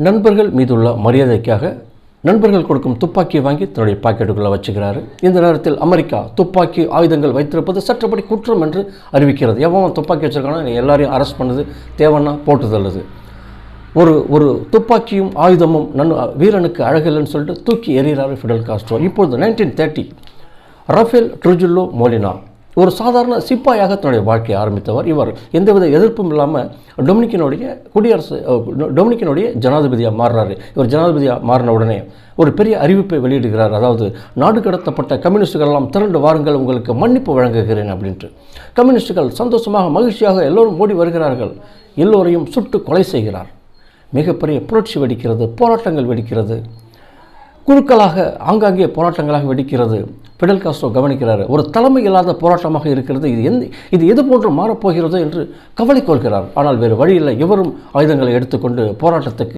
நண்பர்கள் மீதுள்ள மரியாதைக்காக நண்பர்கள் கொடுக்கும் துப்பாக்கியை வாங்கி தன்னுடைய பாக்கெட்டுக்குள்ளே வச்சுக்கிறாரு. இந்த நேரத்தில் அமெரிக்கா துப்பாக்கி ஆயுதங்கள் வைத்திருப்பது சட்டப்படி குற்றம் என்று அறிவிக்கிறது. எவன் துப்பாக்கி வச்சுருக்கானோ எல்லாரையும் அரெஸ்ட் பண்ணுது, தேவைன்னா போட்டு தள்ளுது. ஒரு துப்பாக்கியும் ஆயுதமும் வீரனுக்கு அழகில்லைன்னு சொல்லிட்டு தூக்கி எறிகிறார் ஃபிடல் காஸ்ட்ரோ. இப்பொழுது 1930 ரஃபேல் ட்ருஜில்லோ மோலினா ஒரு சாதாரண சிப்பாயாக தன்னுடைய வாழ்க்கையை ஆரம்பித்தவர். இவர் எந்தவித எதிர்ப்பும் இல்லாமல் டொமினிக்கனுடைய ஜனாதிபதியாக மாறுறாரு. இவர் ஜனாதிபதியாக மாறின உடனே ஒரு பெரிய அறிவிப்பை வெளியிடுகிறார். அதாவது, நாடு கடத்தப்பட்ட கம்யூனிஸ்டுகள் எல்லாம் திரண்டு வாருங்கள், உங்களுக்கு மன்னிப்பு வழங்குகிறேன் அப்படின்ட்டு. கம்யூனிஸ்டுகள் சந்தோஷமாக மகிழ்ச்சியாக எல்லோரும் ஓடி வருகிறார்கள். எல்லோரையும் சுட்டு கொலை செய்கிறார். மிகப்பெரிய புரட்சி வெடிக்கிறது, போராட்டங்கள் வெடிக்கிறது, குழுக்களாக ஆங்காங்கே போராட்டங்களாக வெடிக்கிறது. ஃபிடல் காஸ்ட்ரோ கவனிக்கிறார், ஒரு தலைமை இல்லாத போராட்டமாக இருக்கிறது, இது எது போன்று மாறப்போகிறதோ என்று கவலை கொள்கிறார். ஆனால் வேறு வழியில்லை, இவரும் ஆயுதங்களை எடுத்துக்கொண்டு போராட்டத்துக்கு